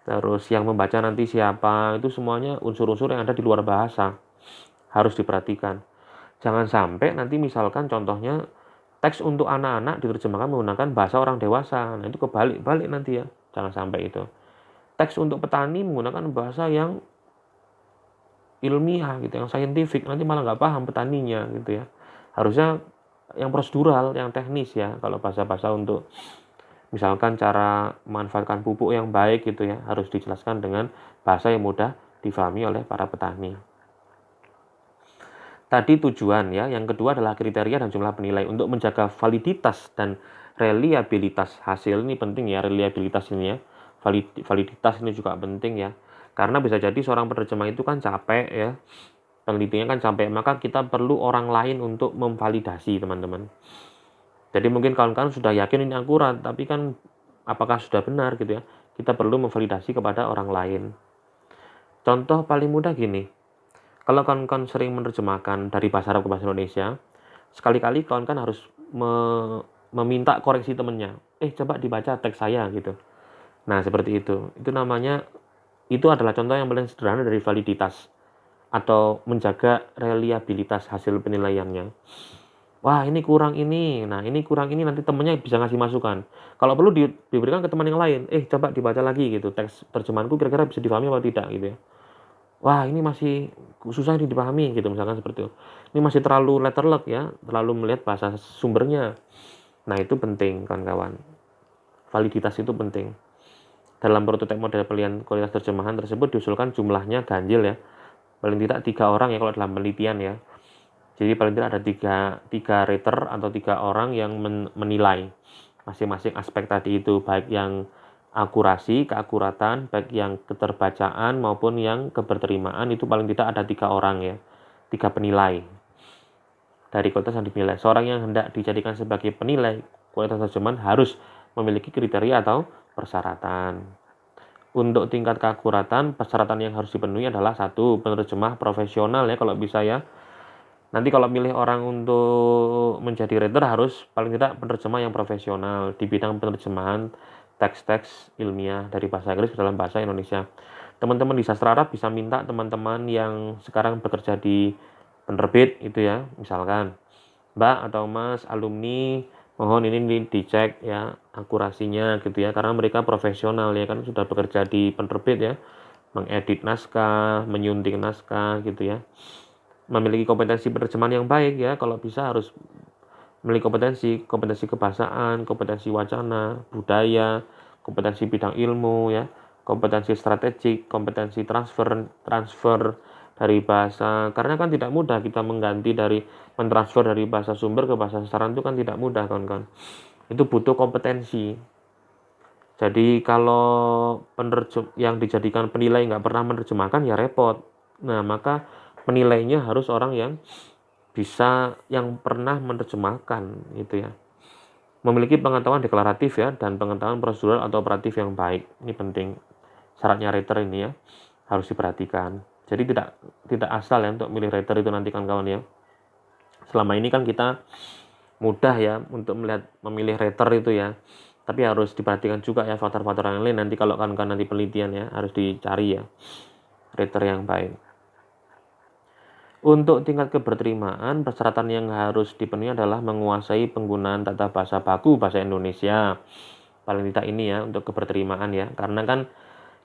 Terus yang membaca nanti siapa, itu semuanya unsur-unsur yang ada di luar bahasa. Harus diperhatikan. Jangan sampai nanti misalkan contohnya teks untuk anak-anak diterjemahkan menggunakan bahasa orang dewasa. Nah itu kebalik-balik nanti ya. Jangan sampai itu. Teks untuk petani menggunakan bahasa yang ilmiah gitu, yang saintifik, nanti malah nggak paham petaninya gitu ya. Harusnya yang prosedural, yang teknis ya. Kalau bahasa-bahasa untuk misalkan cara memanfaatkan pupuk yang baik gitu ya, harus dijelaskan dengan bahasa yang mudah difahami oleh para petani. Tadi tujuan ya, yang kedua adalah kriteria dan jumlah penilai untuk menjaga validitas dan reliabilitas hasil. Ini penting ya, reliabilitas ini ya. Validitas ini juga penting ya. Karena bisa jadi seorang penerjemah itu kan capek ya, penelitiannya kan capek, maka kita perlu orang lain untuk memvalidasi teman-teman. Jadi mungkin kawan-kawan sudah yakin ini akurat, tapi kan apakah sudah benar gitu ya, kita perlu memvalidasi kepada orang lain. Contoh paling mudah gini, kalau kawan-kawan sering menerjemahkan dari bahasa Arab ke bahasa Indonesia, sekali-kali kawan-kawan harus meminta koreksi temennya, coba dibaca teks saya gitu. Nah seperti itu namanya, itu adalah contoh yang paling sederhana dari validitas atau menjaga reliabilitas hasil penilaiannya. Wah ini kurang ini, nah ini kurang ini, nanti temennya bisa ngasih masukan. Kalau perlu diberikan ke teman yang lain, coba dibaca lagi gitu, teks terjemahanku kira-kira bisa dipahami atau tidak gitu ya. Wah ini masih susah dipahami gitu misalkan seperti itu. Ini masih terlalu letterlek ya, terlalu melihat bahasa sumbernya. Nah itu penting kawan-kawan. Validitas itu penting. Dalam prototipe model penilaian kualitas terjemahan tersebut diusulkan jumlahnya ganjil ya. Paling tidak 3 orang ya kalau dalam penelitian ya. Jadi paling tidak ada 3 rater atau 3 orang yang menilai masing-masing aspek tadi itu, baik yang akurasi, keakuratan, baik yang keterbacaan maupun yang keberterimaan, itu paling tidak ada 3 orang ya. 3 penilai dari kualitas yang dinilai. Seorang yang hendak dijadikan sebagai penilai kualitas terjemahan harus memiliki kriteria atau persyaratan. Untuk tingkat keakuratan, persyaratan yang harus dipenuhi adalah 1, penerjemah profesional ya kalau bisa ya. Nanti kalau milih orang untuk menjadi rater harus paling tidak penerjemah yang profesional di bidang penerjemahan teks-teks ilmiah dari bahasa Inggris ke dalam bahasa Indonesia. Teman-teman di sastra Arab bisa minta teman-teman yang sekarang bekerja di penerbit itu ya, misalkan Mbak atau Mas alumni, mohon ini dicek ya akurasinya gitu ya, karena mereka profesional ya kan, sudah bekerja di penerbit ya, mengedit naskah, menyunting naskah gitu ya, memiliki kompetensi penerjemahan yang baik ya, kalau bisa harus memiliki kompetensi kebahasaan, kompetensi wacana, budaya, kompetensi bidang ilmu ya, kompetensi strategik, kompetensi transfer dari bahasa, karena kan tidak mudah kita mentransfer dari bahasa sumber ke bahasa sasaran, itu kan tidak mudah kawan-kawan, itu butuh kompetensi. Jadi kalau yang dijadikan penilai nggak pernah menerjemahkan ya repot. Nah, maka penilainya harus orang yang pernah menerjemahkan gitu ya, memiliki pengetahuan deklaratif ya, dan pengetahuan prosedural atau operatif yang baik. Ini penting, syaratnya writer ini ya harus diperhatikan. Jadi tidak asal ya untuk milih writer itu nanti kawan-kawan ya. Selama ini kan kita mudah ya untuk memilih writer itu ya, tapi harus diperhatikan juga ya faktor-faktor yang lain. Nanti kalau kawan-kawan nanti penelitian ya, harus dicari ya writer yang baik. Untuk tingkat keberterimaan, persyaratan yang harus dipenuhi adalah menguasai penggunaan tata bahasa baku bahasa Indonesia. Paling tidak ini ya untuk keberterimaan ya, karena kan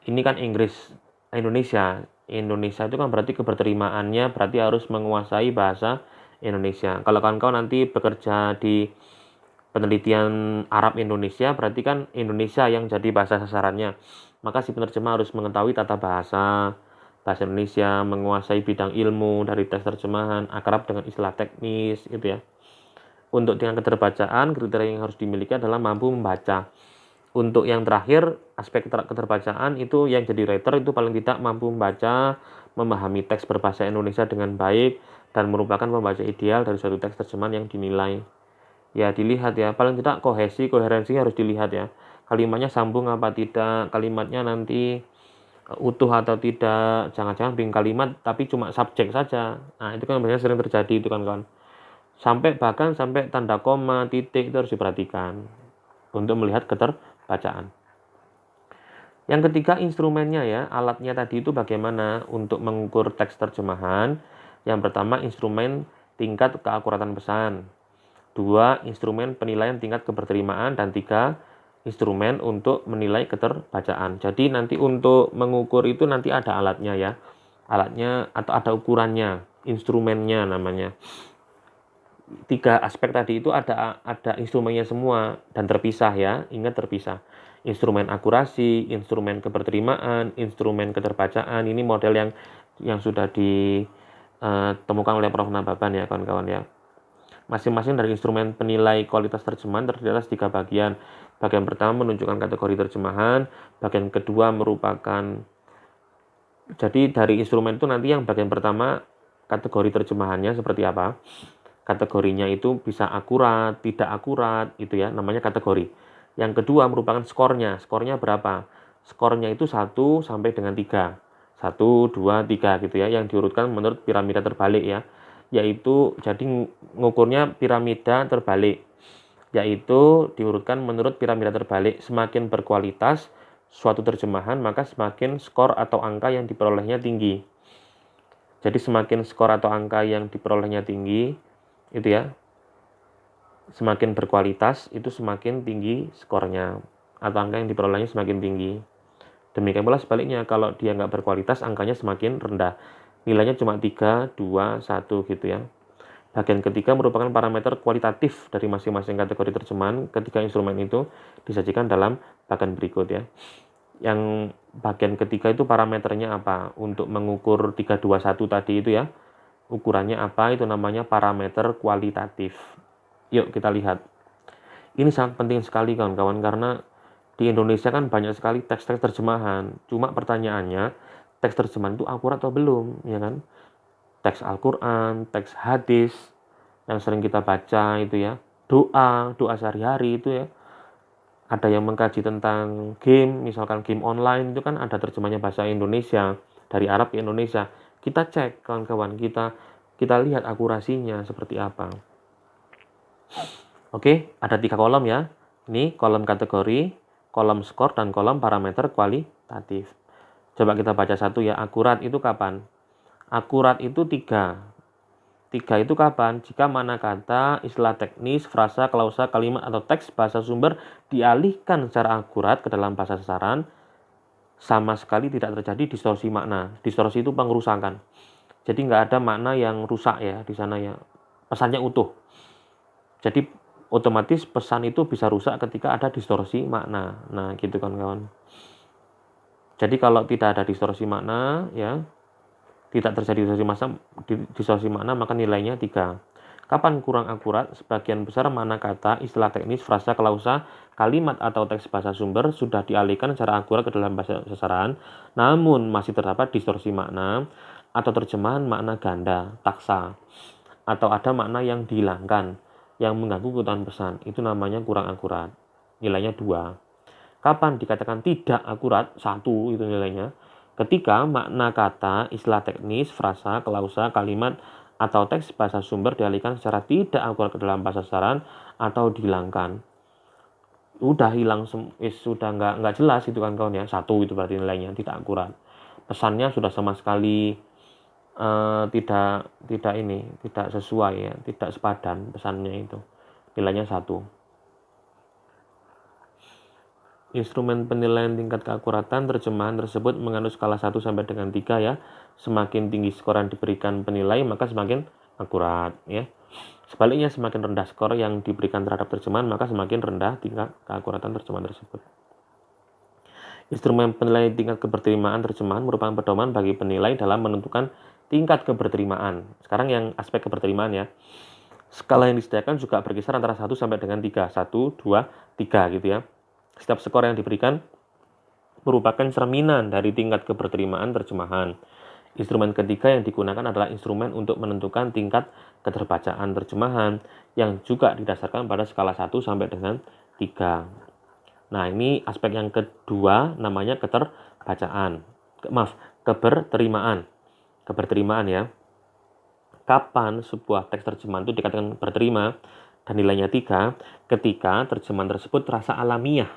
ini kan Indonesia itu kan berarti keberterimaannya berarti harus menguasai bahasa Indonesia. Kalau kawan-kawan nanti bekerja di penelitian Arab Indonesia, berarti kan Indonesia yang jadi bahasa sasarannya, maka si penerjemah harus mengetahui tata bahasa Indonesia, menguasai bidang ilmu dari teks terjemahan, akrab dengan istilah teknis gitu ya. Untuk tingkat keterbacaan, kriteria yang harus dimiliki adalah mampu membaca. Untuk yang terakhir, aspek keterbacaan itu yang jadi writer itu paling tidak mampu membaca, memahami teks berbahasa Indonesia dengan baik, dan merupakan pembaca ideal dari suatu teks terjemahan yang dinilai. Ya dilihat ya, paling tidak koherensi harus dilihat ya. Kalimatnya sambung apa tidak, kalimatnya nanti utuh atau tidak, jangan-jangan bikin kalimat tapi cuma subjek saja. Nah, itu kan biasanya sering terjadi itu kan kawan. Bahkan sampai tanda koma, titik itu harus diperhatikan untuk melihat keterbacaan. Yang ketiga, instrumennya ya, alatnya tadi itu bagaimana untuk mengukur teks terjemahan. Yang pertama, instrumen tingkat keakuratan pesan. 2, instrumen penilaian tingkat keberterimaan, dan 3, instrumen untuk menilai keterbacaan. Jadi nanti untuk mengukur itu nanti ada alatnya ya. Alatnya atau ada ukurannya, instrumennya namanya. 3 aspek tadi itu ada instrumennya semua dan terpisah ya. Ingat terpisah. Instrumen akurasi, instrumen keberterimaan, instrumen keterbacaan. Ini model yang sudah ditemukan oleh Prof. Nababan ya kawan-kawan ya. Masing-masing dari instrumen penilai kualitas terjemahan terdiri atas 3 bagian. Bagian pertama menunjukkan kategori terjemahan, bagian kedua jadi dari instrumen itu nanti yang bagian pertama kategori terjemahannya seperti apa. Kategorinya itu bisa akurat, tidak akurat, itu ya, namanya kategori. Yang kedua merupakan skornya. Skornya berapa? Skornya itu 1 sampai dengan 3. 1, 2, 3 gitu ya, yang diurutkan menurut piramida terbalik ya. Yaitu jadi ngukurnya piramida terbalik, yaitu diurutkan menurut piramida terbalik. Semakin berkualitas suatu terjemahan, maka semakin skor atau angka yang diperolehnya tinggi. Jadi semakin skor atau angka yang diperolehnya tinggi itu ya, semakin berkualitas itu semakin tinggi skornya atau angka yang diperolehnya semakin tinggi. Demikian pula sebaliknya, kalau dia nggak berkualitas angkanya semakin rendah, nilainya cuma 3, 2, 1 gitu ya. Bagian ketiga merupakan parameter kualitatif dari masing-masing kategori terjemahan. Ketiga instrumen itu disajikan dalam bagian berikut ya. Yang bagian ketiga itu parameternya apa? Untuk mengukur 3, 2, 1 tadi itu ya, ukurannya apa? Itu namanya parameter kualitatif. Yuk kita lihat. Ini sangat penting sekali kawan-kawan, karena di Indonesia kan banyak sekali teks-teks terjemahan. Cuma pertanyaannya, teks terjemahan itu akurat atau belum, ya kan? Teks Al-Quran, teks hadis yang sering kita baca itu ya, doa sehari-hari itu ya. Ada yang mengkaji tentang game, misalkan game online itu kan ada terjemahnya bahasa Indonesia dari Arab ke Indonesia. Kita cek kawan-kawan, kita lihat akurasinya seperti apa. Oke, ada 3 kolom ya. Ini kolom kategori, kolom skor, dan kolom parameter kualitatif. Coba kita baca satu ya. Akurat itu kapan? Akurat itu 3. 3 itu kapan? Jika mana kata, istilah teknis, frasa, klausa, kalimat, atau teks bahasa sumber dialihkan secara akurat ke dalam bahasa sasaran, sama sekali tidak terjadi distorsi makna. Distorsi itu pengerusakan. Jadi nggak ada makna yang rusak ya di sana ya. Pesannya utuh. Jadi otomatis pesan itu bisa rusak ketika ada distorsi makna. Nah, gitu kan kawan. Jadi kalau tidak ada distorsi makna ya, tidak terjadi distorsi makna maka nilainya 3. Kapan kurang akurat? Sebagian besar makna kata, istilah teknis, frasa, klausa, kalimat atau teks bahasa sumber sudah dialihkan secara akurat ke dalam bahasa sasaran, namun masih terdapat distorsi makna atau terjemahan makna ganda, taksa, atau ada makna yang dihilangkan yang mengganggu keutuhan pesan. Itu namanya kurang akurat. Nilainya 2. Kapan dikatakan tidak akurat? 1 itu nilainya. Ketika makna kata, istilah teknis, frasa, klausa, kalimat, atau teks bahasa sumber dialihkan secara tidak akurat ke dalam bahasa sasaran atau dihilangkan. Udah hilang, sudah nggak jelas itu kan kawan ya. 1 itu berarti nilainya tidak akurat. Pesannya sudah sama sekali tidak sesuai ya, tidak sepadan pesannya itu. Nilainya 1. Instrumen penilaian tingkat keakuratan terjemahan tersebut mengandung skala 1 sampai dengan 3 ya. Semakin tinggi skor yang diberikan penilai maka semakin akurat ya. Sebaliknya semakin rendah skor yang diberikan terhadap terjemahan maka semakin rendah tingkat keakuratan terjemahan tersebut. Instrumen penilaian tingkat keberterimaan terjemahan merupakan pedoman bagi penilai dalam menentukan tingkat keberterimaan. Sekarang yang aspek keberterimaan ya. Skala yang disediakan juga berkisar antara 1 sampai dengan 3. 1, 2, 3 gitu ya. Setiap skor yang diberikan merupakan cerminan dari tingkat keberterimaan terjemahan. Instrumen ketiga yang digunakan adalah instrumen untuk menentukan tingkat keterbacaan terjemahan yang juga didasarkan pada skala 1 sampai dengan 3. Nah, ini aspek yang kedua namanya keberterimaan. Keberterimaan ya. Kapan sebuah teks terjemahan itu dikatakan berterima dan nilainya 3 ketika terjemahan tersebut terasa alamiah.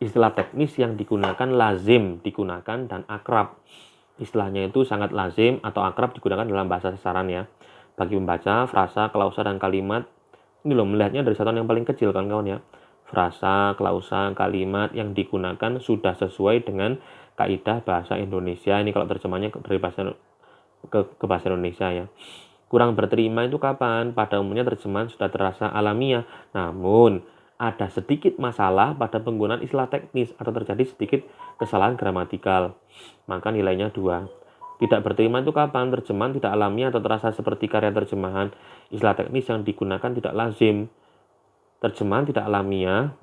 Istilah teknis yang digunakan lazim digunakan dan akrab. Istilahnya itu sangat lazim atau akrab digunakan dalam bahasa sasaran ya. Bagi membaca, frasa, klausa, dan kalimat. Ini loh melihatnya dari satuan yang paling kecil kan kawan ya. Frasa, klausa, kalimat yang digunakan sudah sesuai dengan kaidah bahasa Indonesia. Ini kalau terjemahnya dari bahasa ke bahasa Indonesia ya. Kurang berterima itu kapan? Pada umumnya terjemahan sudah terasa alamiah. Namun ada sedikit masalah pada penggunaan istilah teknis atau terjadi sedikit kesalahan gramatikal. Maka nilainya 2. Tidak berterima itu kapan? Terjemahan tidak alamiah atau terasa seperti karya terjemahan. Istilah teknis yang digunakan tidak lazim. Terjemahan tidak alamiah.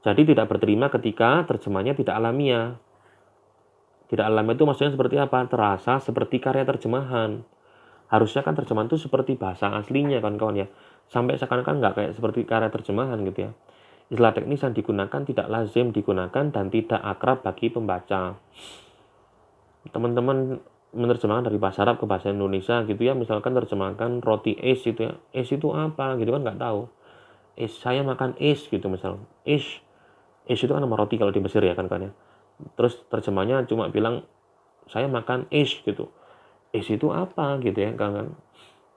Jadi tidak berterima ketika terjemahannya tidak alamiah. Tidak alamiah itu maksudnya seperti apa? Terasa seperti karya terjemahan. Harusnya kan terjemahan itu seperti bahasa aslinya kan kawan ya. Sampai seakan-akan nggak kayak seperti karya terjemahan gitu ya. Istilah teknis yang digunakan tidak lazim digunakan dan tidak akrab bagi pembaca. Teman-teman menerjemahkan dari bahasa Arab ke bahasa Indonesia gitu ya, misalkan terjemahkan roti es gitu ya. Es itu apa gitu kan nggak tahu. Es, saya makan es gitu misal. Es itu kan nama roti kalau di Mesir ya kan ya. Terus terjemahnya cuma bilang saya makan es gitu. Es itu apa gitu ya kan.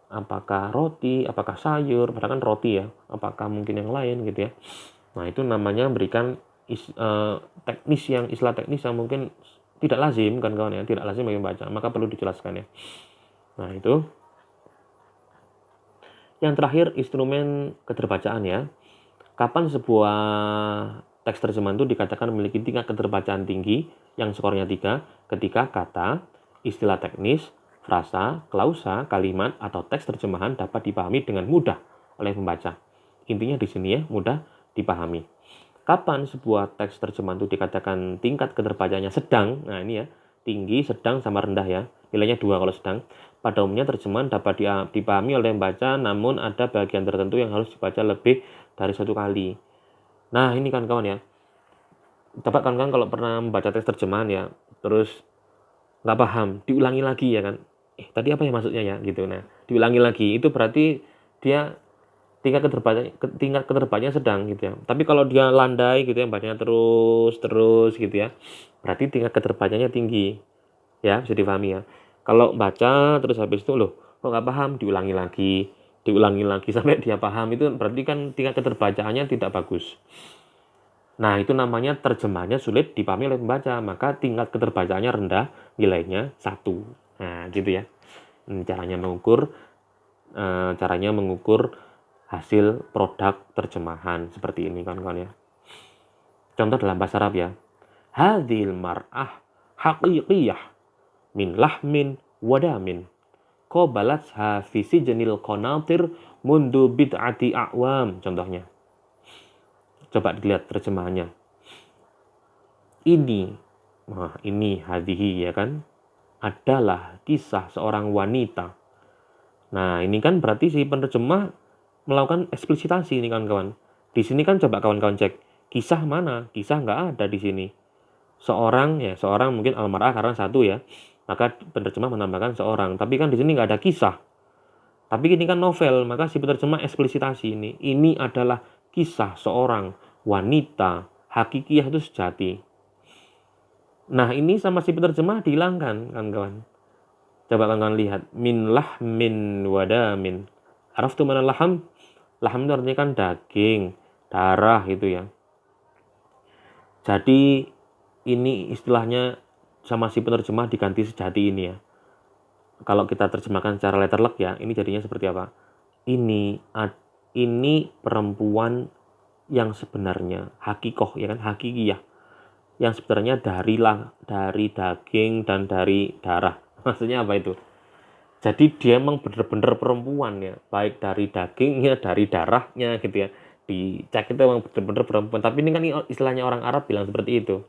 Apakah roti, apakah sayur, padahal kan roti ya. Apakah mungkin yang lain gitu ya. Nah, itu namanya memberikan istilah teknis yang mungkin tidak lazim kan kawan ya, tidak lazim bagi membaca, maka perlu dijelaskan ya. Nah, itu. Yang terakhir, instrumen keterbacaan ya. Kapan sebuah teks terjemahan itu dikatakan memiliki tingkat keterbacaan tinggi yang skornya 3 ketika kata, istilah teknis, frasa, klausa, kalimat, atau teks terjemahan dapat dipahami dengan mudah oleh pembaca. Intinya di sini ya, mudah dipahami. Kapan sebuah teks terjemahan itu dikatakan tingkat keterbacaannya sedang? Nah, ini ya, tinggi, sedang, sama rendah ya. Nilainya 2 kalau sedang. Pada umumnya terjemahan dapat dipahami oleh pembaca, namun ada bagian tertentu yang harus dibaca lebih dari 1 kali. Nah, ini kan kawan ya. Dapat kan kalau pernah membaca teks terjemahan ya, terus nggak paham, diulangi lagi ya kan. Tadi apa ya maksudnya ya gitu. Nah, diulangi lagi. Itu berarti dia tingkat keterbacaannya sedang gitu ya. Tapi kalau dia landai gitu ya, bacanya terus gitu ya, berarti tingkat keterbacaannya tinggi. Ya, bisa dipahami ya. Kalau baca terus habis itu loh, Kok nggak paham? Diulangi lagi sampai dia paham. Itu berarti kan tingkat keterbacaannya tidak bagus. Nah, itu namanya terjemahnya sulit dipahami oleh pembaca, maka tingkat keterbacaannya rendah, nilainya 1. Nah, gitu ya. Ini caranya mengukur hasil produk terjemahan seperti ini kawan-kawan ya. Contoh dalam bahasa Arab ya. Hadhil mar'ah haqiqiyah min lahmin wadamin. Qabalatha fi sijnil qanatir mundu bid'ati a'wam. Contohnya. Coba dilihat terjemahannya. Ini hadhihi ya kan, adalah kisah seorang wanita. Nah, ini kan berarti si penerjemah melakukan eksplisitasi ini kawan-kawan. Di sini kan coba kawan-kawan cek, kisah mana? Kisah nggak ada di sini. Seorang mungkin almarah karena 1 ya. Maka penerjemah menambahkan seorang, tapi kan di sini nggak ada kisah. Tapi ini kan novel, maka si penerjemah eksplisitasi ini. Ini adalah kisah seorang wanita, hakikiyah itu sejati. Nah, ini sama si penerjemah dihilangkan, kawan-kawan. Coba kawan-kawan lihat, min lahmin wadamin. Araftu mana laham? Laham itu artinya kan daging, darah gitu ya. Jadi ini istilahnya sama si penerjemah diganti sejati ini ya. Kalau kita terjemahkan secara letterlek ya, ini jadinya seperti apa? Ini perempuan yang sebenarnya hakikoh ya kan, hakikiyah. Yang sebenarnya dari daging dan dari darah. Maksudnya apa itu? Jadi dia emang bener-bener perempuan ya, baik dari dagingnya, dari darahnya gitu ya. Dicek itu emang bener-bener perempuan. Tapi ini kan istilahnya orang Arab bilang seperti itu.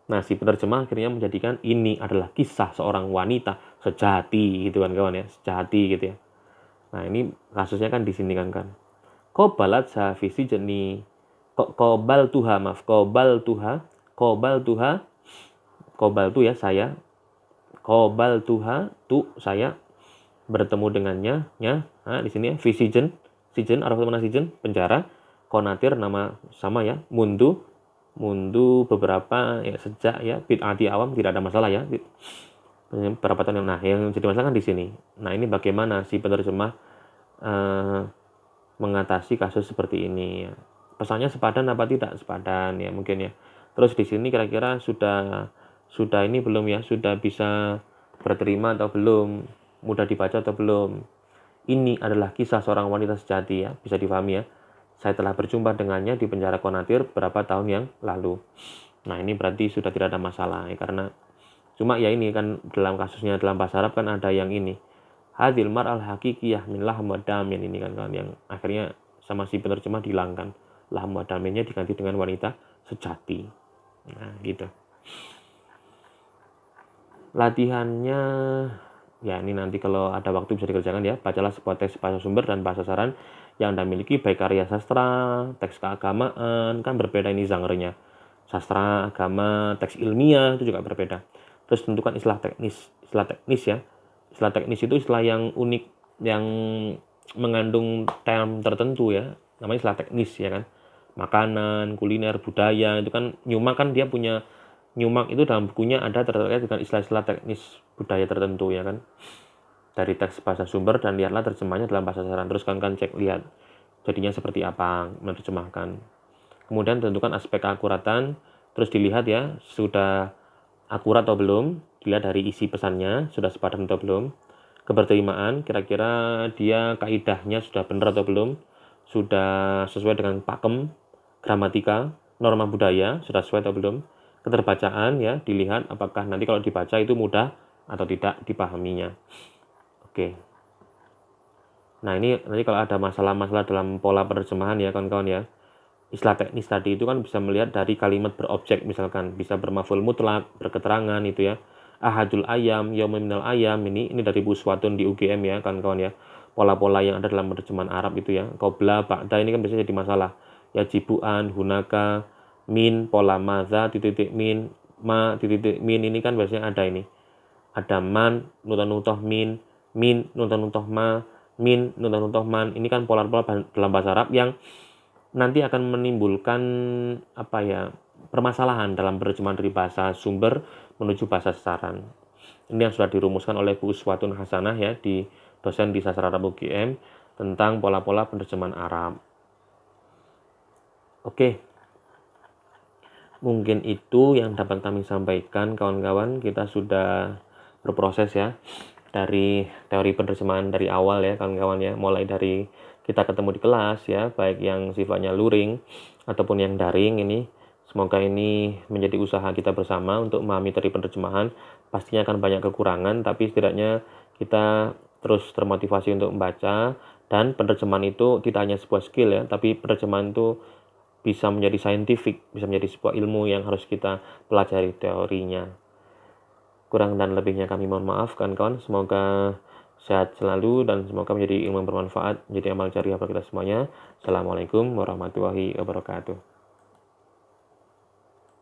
Nah, si penerjemah akhirnya menjadikan ini adalah kisah seorang wanita sejati gitu kan kawan ya, sejati gitu ya. Nah, ini kasusnya kan di sini kan. Qabalat safisi jeni qobal tuha ya saya, qobal tuha tu saya bertemu dengannya ya. Nah, di sini ya sijen araf mana sijen penjara, konatir nama sama ya, mundu beberapa ya, sejak ya, bid'ati awam tidak ada masalah ya, beberapa tahun. Nah, yang jadi masalah kan di sini. Nah, ini bagaimana si penerjemah mengatasi kasus seperti ini ya. Pesannya sepadan apa tidak sepadan ya mungkin ya. Terus di sini kira-kira sudah ini belum ya, sudah bisa berterima atau belum, mudah dibaca atau belum. Ini adalah kisah seorang wanita sejati ya, bisa dipahami ya. Saya telah berjumpa dengannya di penjara Konatir beberapa tahun yang lalu. Nah, ini berarti sudah tidak ada masalah ya, karena cuma ya ini kan dalam kasusnya dalam bahasa Arab kan ada yang ini. Hadil mar'al hakikiyah min lahm wa damin, ini kan yang akhirnya sama si penerjemah dihilangkan. Lahm wa daminnya diganti dengan wanita sejati. Nah, gitu. Latihannya ya ini nanti kalau ada waktu bisa dikerjakan ya. Bacalah sebuah teks bahasa sumber dan bahasa saran yang Anda miliki, baik karya sastra, teks keagamaan, kan berbeda ini genre-nya. Sastra, agama, teks ilmiah itu juga berbeda. Terus tentukan istilah teknis ya. Istilah teknis itu istilah yang unik, yang mengandung term tertentu ya. Namanya istilah teknis ya kan. Makanan, kuliner, budaya, itu kan Newmark kan dia punya, Newmark itu dalam bukunya ada terkait dengan istilah-istilah teknis budaya tertentu ya kan. Dari teks bahasa sumber dan lihatlah terjemahnya dalam bahasa saran. Terus kan cek lihat jadinya seperti apa menerjemahkan. Kemudian tentukan aspek keakuratan, terus dilihat ya sudah akurat atau belum, dilihat dari isi pesannya sudah sepadan atau belum. Keberterimaan, kira-kira dia kaidahnya sudah benar atau belum, sudah sesuai dengan pakem, gramatika, norma budaya sudah sesuai atau belum. Keterbacaan ya dilihat apakah nanti kalau dibaca itu mudah atau tidak dipahaminya. Oke. Nah, ini nanti kalau ada masalah-masalah dalam pola penerjemahan ya kawan-kawan ya. Istilah teknis tadi itu kan bisa melihat dari kalimat berobjek, misalkan bisa bermaf'ul mutlak, berketerangan itu ya. Ahadul ayam, yaumun minal ayam, ini dari Buswatun di UGM ya kawan-kawan ya. Pola-pola yang ada dalam penerjemahan Arab itu ya. Qobla, ba'da ini kan biasanya jadi masalah. Ya jibuan, hunaka, min, pola maza, titik min, ma, titik min, ini kan biasanya ada ini. Ada man, nutoh min, nutoh ma, min, nutoh man. Ini kan pola-pola dalam bahasa Arab yang nanti akan menimbulkan apa ya, permasalahan dalam penerjemahan dari bahasa sumber menuju bahasa saran. Ini yang sudah dirumuskan oleh Bu Uswatun Hasanah ya, dosen di Sastra Arab UGM, tentang pola-pola penerjemahan Arab. Oke, mungkin itu yang dapat kami sampaikan kawan-kawan. Kita sudah berproses ya dari teori penerjemahan dari awal ya kawan-kawan ya, mulai dari kita ketemu di kelas ya, baik yang sifatnya luring ataupun yang daring ini. Semoga ini menjadi usaha kita bersama untuk memahami teori penerjemahan. Pastinya akan banyak kekurangan, tapi setidaknya kita terus termotivasi untuk membaca. Dan penerjemahan itu tidak hanya sebuah skill ya, tapi penerjemahan itu bisa menjadi scientific, bisa menjadi sebuah ilmu yang harus kita pelajari teorinya. Kurang dan lebihnya kami mohon maaf kawan-kawan. Semoga sehat selalu dan semoga menjadi ilmu yang bermanfaat, menjadi amal jariah bagi kita semuanya. Assalamualaikum warahmatullahi wabarakatuh.